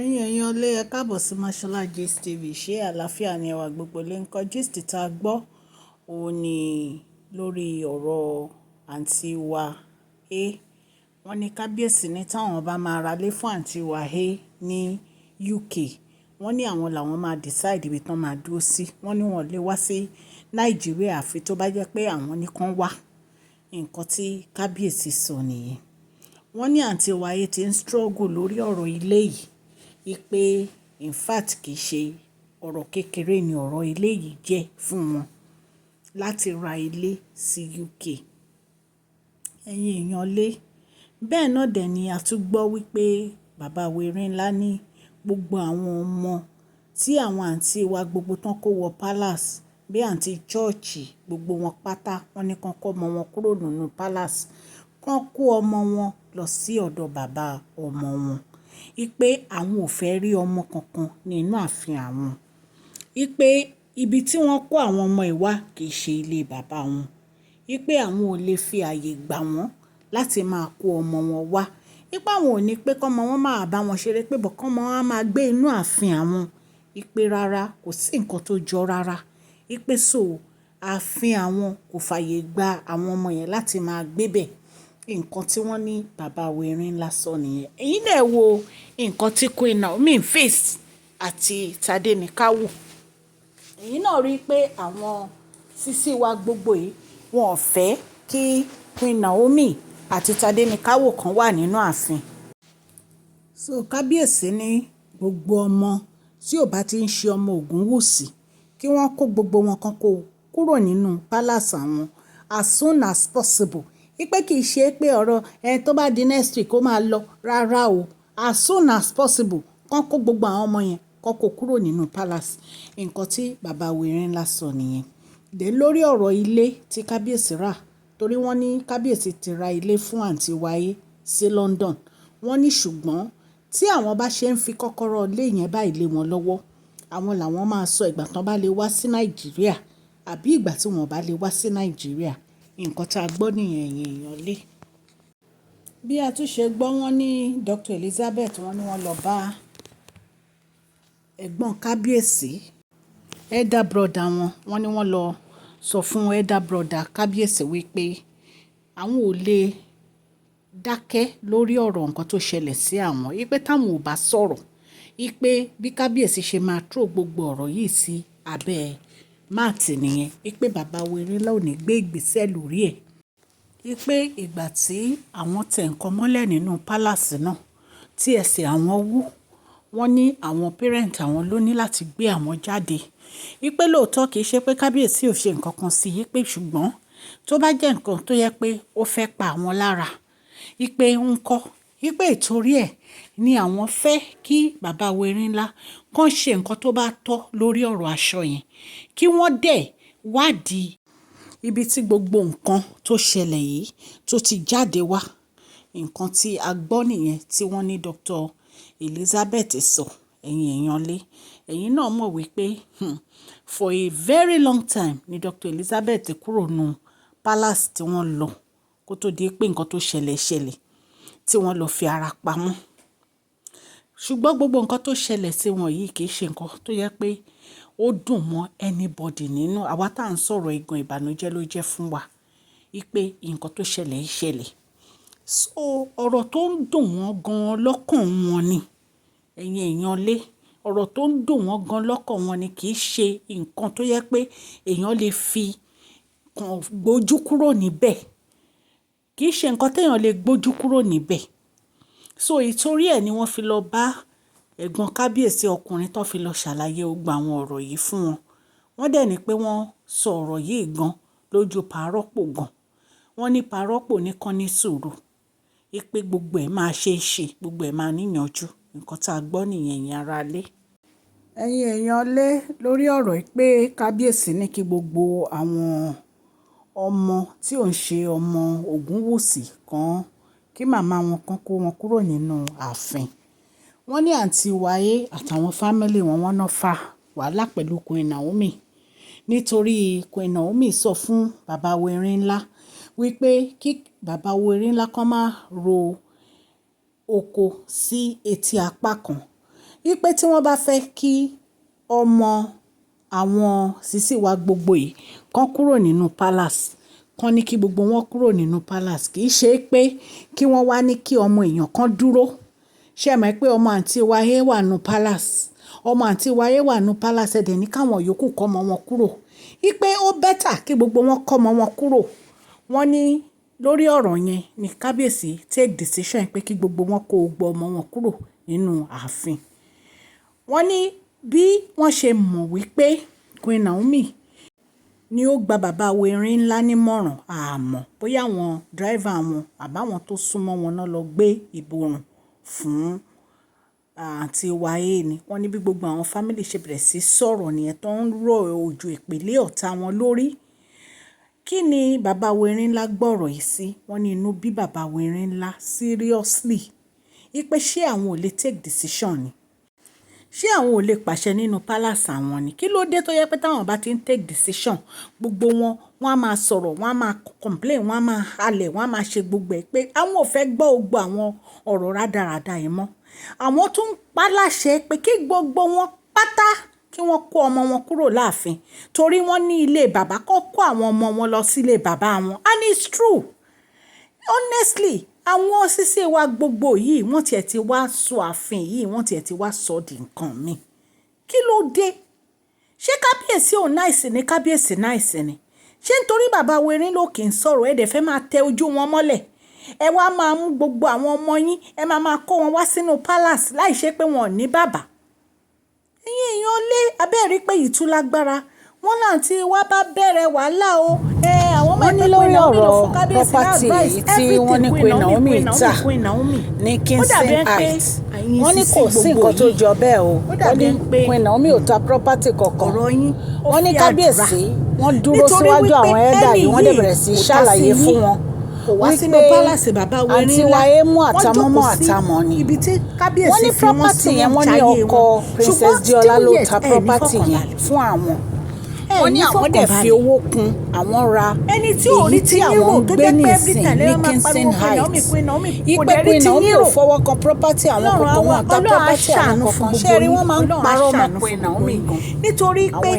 Ẹ̀yin ọlé ẹ káàbọ̀ sí Mashola Gist TV. Ṣé àlàáfíà ni ẹwà gbogbo lè ń kọ́ gist tá a gbọ́ òun ni lórí ọ̀rọ̀ àǹtí wa A. Wọ́n ní kábíyèsí ní táwọn bá máa ralé fún àǹtí wa A ní UK. Wọ́n ní àwọn làwọn máa decide ibi tán máa dúró sí. Wọ́n ní wọ́n lè wá sí Nàìjíríà àfi tó bá jẹ́ pé àwọn nìkan wá. Nǹkan tí kábíyèsí sọ nìyẹn. Wọ́n ní àǹtí wa A ti ń struggle lórí ọ̀rọ̀ ilé yìí. Ipe in fact kì í ṣe ọ̀rọ̀ kékeré ni ọ̀rọ̀ ilé yìí jẹ́ fún wọn láti ra ilé sí UK. Ẹ̀yin èèyàn lé. Bẹ́ẹ̀ náà dẹ̀ ni a tún gbọ́ wípé bàbá wèrè ńlá ní gbogbo àwọn ọmọ tí àwọn àǹtí wa gbogbo tán kó wọ palace bí àǹtí chọ́ọ̀chì gbogbo wọn pátá wọ́n ní kán kó ọmọ wọn kúrò nínú palace kán kó ọmọ wọn lọ sí ọ̀dọ̀ bàbá ọmọ wọn. Ipe àwọn ò fẹ́ rí ọmọ kankan nínú ààfin àwọn. Ipe ibi tí wọ́n kó àwọn ọmọ ìwá kì í ṣe ilé bàbá wọn. Ipe àwọn ò lè fi àyè gbà wọ́n láti máa kó ọmọ wọn wá. Ipe àwọn ò ní pé kọ́mọ wọn máa bá wọn ṣeré pé bọ̀ kọ́mọ wọn máa gbé inú ààfin àwọn. Ipe rárá kò sí nǹkan tó jọ rárá. Ipe so ààfin àwọn kò fàyè gba àwọn ọmọ yẹn láti máa gbé bẹ̀. Nǹkan tí wọ́n ní bàbá wèrè ńlá sọ nìyẹn. Ẹ̀yin dẹ̀ wo nǹkan tí Queen Naomi face àti Tadenikawo. Ẹ̀yin náà rí i pé àwọn sísí wa gbogbo yìí wọn ò fẹ́ kí Queen Naomi àti Tadenikawo kan wà nínú ààfin. So kábíyèsí ní gbogbo ọmọ tí ò bá ti ń ṣe ọmọ Ogunwusi kí wọ́n kó gbogbo wọn kan kó kúrò nínú palace àwọn as soon as possible. Ipe kì í ṣe pé ọ̀rọ̀ tó bá di next week ó máa lọ rárá o. As soon as possible kán kó gbogbo àwọn ọmọ yẹn kán kó kúrò nínú palace. Nǹkan tí bàbá wèrè ńlá sọ nìyẹn. Dẹ̀ lórí ọ̀rọ̀ ilé tí kábíyèsí rà torí wọ́n ní kábíyèsí ti ra ilé fún àǹtí wa A sí London. Wọ́n ní ṣùgbọ́n tí àwọn bá ṣe ń fi kọ́kọ́rọ́ ilé yẹn báyìí lé wọn lọ́wọ́ àwọn làwọn máa sọ ìgbà tán bá lè wá sí Nàìjíríà àbí ìgbà tí wọ́n bá lè wá sí Nàìjíríà. Nǹkan tá a gbọ́ nìyẹn ẹ̀yin èèyàn lé. Bí a tún ṣe gbọ́ wọ́n ní Dr. Elizabeth wọ́n ní wọ́n lọ bá ẹ̀gbọ́n kábíyèsí elder brother wọn. Wọ́n ní wọ́n lọ sọ fún elder brother kábíyèsí wípé àwọn ò lè dákẹ́ lórí ọ̀rọ̀ nǹkan tó ṣẹlẹ̀ sí àwọn. Ipe táwọn ò bá sọ̀rọ̀. Ipe bí kábíyèsí ṣe máa throw gbogbo ọ̀rọ̀ yìí sí abẹ́ máàtì nìyẹn. Ipe bàbá wèrè ńlá ò ní gbé ìgbésẹ̀ lórí ẹ̀. Ipe ìgbà tí àwọn tẹ̀ nǹkan mọ́lẹ̀ nínú palace náà tí ẹsẹ̀ àwọn wú wọ́n ní àwọn parent àwọn ló ní láti gbé àwọn jáde. Ipe lóòótọ́ kì í ṣe pé kábíyèsí ò ṣe nǹkan kan sí i pé ṣùgbọ́n tó bá jẹ́ nǹkan tó yẹ pé ó fẹ́ pa àwọn lára. Ipe ń kọ́. Ipe ìtorí ẹ̀ ni àwọn fẹ́ kí bàbá wèrè ńlá kàn ṣe nǹkan tó bá tọ́ lórí ọ̀rọ̀ aṣọ yẹn. Kí wọ́n dẹ̀ wádìí ibi tí gbogbo nǹkan tó ṣẹlẹ̀ yìí tó ti jáde wá. Nǹkan tí a gbọ́ nìyẹn tí wọ́n ní Dr. Elizabeth sọ. Ẹ̀yin èèyàn lé. Ẹ̀yin náà mọ̀ wípé for a very long time ni Dr. Elizabeth kúrò nínú palace tí wọ́n lọ kó tó di pé nǹkan tó ṣẹlẹ̀ tí wọ́n lọ fi ara pamọ́. Ṣùgbọ́n gbogbo nǹkan tó ṣẹlẹ̀ sí wọn yìí kì í ṣe nǹkan tó yẹ pé ó dùn mọ́ anybody nínú àwa tá à ń sọ̀rọ̀ igan ìbànújẹ́ ló jẹ́ fún wa. Ipe nǹkan tó ṣẹlẹ̀. So ọ̀rọ̀ tó ń dùn wọ́n gan lọ́kàn wọn ni. Ẹ̀yin èèyàn lé. Ọ̀rọ̀ tó ń dùn wọ́n gan lọ́kàn wọn ni kì í ṣe nǹkan tó yẹ pé èèyàn lè fi kàn gbójú kúrò níbẹ̀. Kì í ṣe nǹkan téèyàn lè gbójú kúrò níbẹ̀. So ìtorí ẹ̀ ni wọ́n fi lọ bá ẹ̀gbọ́n kábíyèsí ọkùnrin tó fi lọ ṣàlàyé gbogbo àwọn ọ̀rọ̀ yìí fún wọn. Wọ́n dẹ̀ ní pé wọ́n sọ ọ̀rọ̀ yìí gan lójú pàrọ́pò gan. Wọ́n ní pàrọ́pò ní kán ní sùúrù. Ipe gbogbo ẹ̀ máa ṣe é ṣe gbogbo ẹ̀ máa níyanjú. Nǹkan tá a gbọ́ nìyẹn ẹ̀yin ará lé. Ẹ̀yin èèyàn lé lórí ọ̀rọ̀ pé kábíyèsí ní kí gbogbo àwọn ọmọ tí ò ń ṣe ọmọ Ogunwusi kan kí màmá wọn kan kó wọn kúrò nínú ààfin. Wọ́n ní àǹtí wa A àtàwọn fámílì wọn wọ́n náà fa wàhálà pẹ̀lú Queen Naomi. Nítorí Queen Naomi sọ fún bàbá wèrè ńlá wípé kí bàbá wèrè ńlá kan máa ro oko sí etí apá kan wípé tí wọ́n bá fẹ́ kí ọmọ àwọn sísí wa gbogbo yìí kán kúrò nínú palace, kán ní kí gbogbo wọn kúrò nínú palace, kì í ṣe pé kí wọ́n wá ní kí ọmọ èèyàn kan dúró. Ṣé ẹ mọ̀ pé ọmọ àǹtí wa yé wà nínú palace, ọmọ àǹtí wa yé wà nínú palace, ẹ̀dẹ̀ ní káwọn yòókù kọ́ ọmọ wọn kúrò, wípé ó bẹ́tà kí gbogbo wọn kọ́ ọmọ wọn kúrò. Wọ́n ní lórí ọ̀rọ̀ yẹn ni kábíyèsí take decision pé kí gbogbo wọn kó gbogbo ọmọ wọn kúrò nínú ààfin. Wọ́n ní bí wọ́n ṣe mọ̀ wípé Queen Naomi ni ó gba bàbá Awon ńlá nímọ̀ràn, àmọ́ bóyá àwọn driver wọn àbáwọn tó súnmọ́ wọn náà lọ gbé ìborùn fún àǹtí wáyé ni. Wọ́n ní bí gbogbo àwọn family ṣe bẹ̀rẹ̀ sí sọ̀rọ̀ nìyẹn tó ń rọ̀ òjò ìpèlé ọ̀tá wọn lórí. Kí ni bàbá Awon ńlá gbọ́rọ̀ yìí sí? Wọ́n ní inú bí bàbá Awon ńlá seriously, wípé ṣé àwọn ò lè take decision ni? Ṣé àwọn ò lè pàṣẹ nínú palace àwọn ni? Kí ló dé tó yẹ pé táwọn bá ti ń take decision, gbogbo wọn wọ́n á máa sọ̀rọ̀, wọ́n á máa complain, wọ́n á máa halẹ̀, wọ́n á máa ṣe gbogbo ẹ̀ pé àwọn ò fẹ́ gbọ́ gbogbo àwọn ọ̀rọ̀ rádaràda yìí mọ́. Àwọn tún ń pa láṣẹ pé kí gbogbo wọn pátá kí wọ́n kó ọmọ wọn kúrò láàfin, torí wọ́n ní ilé bàbá, kó kó àwọn ọmọ wọn lọ sí ilé bàbá wọn. And it's true. Honestly, àwọn sísè wa gbogbo yìí wọ́n tiẹ̀ ti wá sọ ààfin yìí, wọ́n tiẹ̀ ti wá sọ di nǹkan mi. Kí ló dé? Ṣé kábíyèsí ò náìsì ni? Kábíyèsí náìsì ni? Ṣé nítorí bàbá Awon ló kì í sọ̀rọ̀ ẹ̀ dẹ̀ fẹ́ máa tẹ ojú wọn mọ́lẹ̀? Ẹ wá máa mú gbogbo àwọn ọmọ yín, ẹ máa kó wọn wá sínú palace láì ṣe pé wọn ò ní bàbá. Ẹ̀yin èèyàn lé abẹ́rí pé ìtú lágbára. Wọ́n náà tí wá bá bẹ̀rẹ̀ wàhálà o. Àwọn wọ́n ní lórí ọ̀rọ̀ property tí wọ́n ní Queen Naomi tà ní Kingston Heights, wọ́n ní kò sí nǹkan tó jọ bẹ́ẹ̀ o. wọ́n ní Queen Naomi ò ta property kankan. wọ́n ní kábíyèsí wọ́n dúró síwájú àwọn ẹ̀dà yìí, wọ́n dẹ̀ bẹ̀rẹ̀ sí ṣàlàyé fún wọn wípé àǹtí wáyé mú àtàmọ́mọ́ àtàmọ́ ni. wọ́n ní property yẹn, wọ́n ní ọkọ Princess Diola ló ta property yẹn fún àwọn. Wọ́n ní àwọn dẹ̀ fi owó kun àwọn ra èyí tí àwọn ń gbé nísìn ní Kingston Heights. Ìpè Queen Naomi ò fọwọ́ kan property àwọn kankan, wọn ta property àwọn kankan. Ṣé rí wọ́n máa ń parọ́ mọ́ Queen Naomi gan? Nítorí pé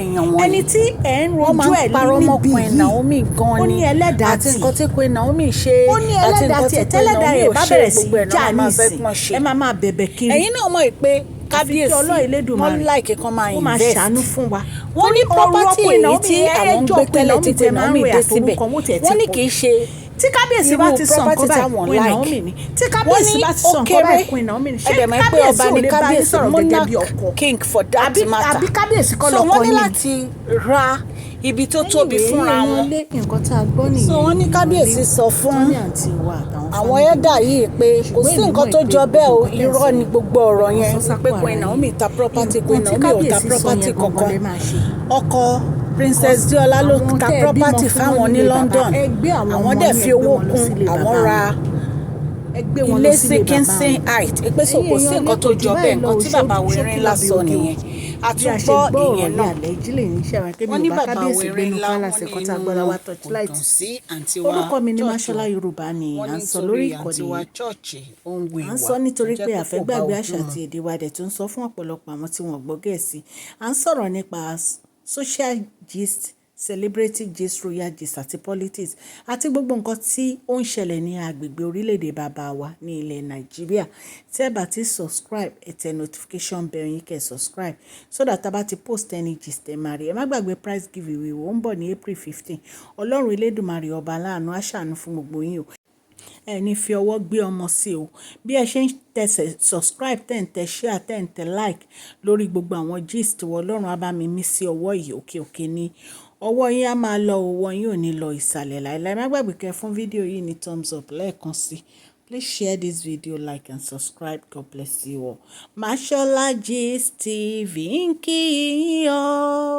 ẹni tí ẹ̀ ń rojú ẹ̀ níbi yìí ó ní ẹlẹ́dàá àti nǹkan tí Queen Naomi ṣe àti nǹkan tí Queen Naomi ò ṣe, gbogbo ẹ̀ náà máa fẹ́ pọ́n ṣe. ẹ máa bẹ̀bẹ̀ kiri. Ẹ̀yin náà mọ̀ pé kábíyèsí wọ́n láìkí kan máa invest. Wọ́n ní property èyí tí àwọn ń gbé tẹ́lẹ̀ tí Queen Naomi dé síbẹ̀, wọ́n ní kì í ṣe tí kábíyèsí bá ti sọ nǹkan báyìí Queen Naomi ni, tí kábíyèsí bá ti sọ nǹkan báyìí Queen Naomi ni, ṣé kábíyèsí ò lè bá ní sọ̀rọ̀ gẹ́gẹ́ bí ọkọ king for that matter. àbí kábíyèsí kọ́ so lọ́kọ wọ́n ní yín. láti ra ibi tó tóbi fúnra wọn. nǹkan tá a gbọ́ nìyẹn. so wọ́n ní kábíyèsí sọ fún àwọn ẹ̀dà yìí pé kò sí nǹkan tó jọ bẹ́ẹ̀ o, irọ́ ni gbogbo ọ̀rọ̀ yẹn, pé Queen Naomi ta property, Queen Naomi ò ta property kankan. ọkọ Princess Diola ló ta property fáwọn ní London, àwọn dẹ̀ fi owó kún àwọn ra ilé sí Kingston Heights. ìpèsè kò sí nǹkan tó jọ bẹ́ẹ̀, nǹkan tí bàbá Awon ńlá sọ nìyẹn. àtúgbọ́ ìyẹn náà wọ́n ní bàbá Awon ńlá wọn ní inú ọdún sí àǹtí wa orúkọ mi ní Mashola Yorùbá ni à ń sọ lórí ìkọ́ni à ń sọ nítorí pé àfẹ́gbàgbé àṣà àti èdè wa dẹ̀ tó ń sọ fún ọ̀pọ̀lọpọ̀ àwọn tí wọ́n gbọ́ Gẹ̀ẹ́sì. À ń sọ̀rọ̀ nípa social gist, celebrity gist, royal gist àti politics àti gbogbo nǹkan tí ó ń ṣẹlẹ̀ ní agbègbè orílẹ̀-èdè bàbá wa ní ilẹ̀ Nàìjíríà. Tí ẹ bá ti subscribe, ẹ tẹ notification bell yín kẹ́ subscribe so that tá bá ti post any gist ẹ máa rí. Ẹ má gbàgbé prize giveaway ó ń bọ̀ ní April 15. Ọlọ́run Elédùmarè ọba aláàánú á ṣàánú fún gbogbo yín o. Ẹ ní fi ọwọ́ gbé ọmọ sí o. Bí ẹ ṣe ń tẹ subscribe, tẹ̀ ń tẹ share, tẹ̀ ń tẹ like lórí gbogbo àwọn gist wọ, Ọlọ́run á bá mi mí sí ọwọ́ yìí òkè òkè ní ọwọ́ yín á máa lọ, ọwọ́ yín ò ní lọ ìsàlẹ̀ láìláì. Má gbàgbé kẹ́ fún fídíò yìí ní thumbs up lẹ́ẹ̀kan sí. Please share this video, like and subscribe. God bless you all. Mashola Gist TV ń kí yín o.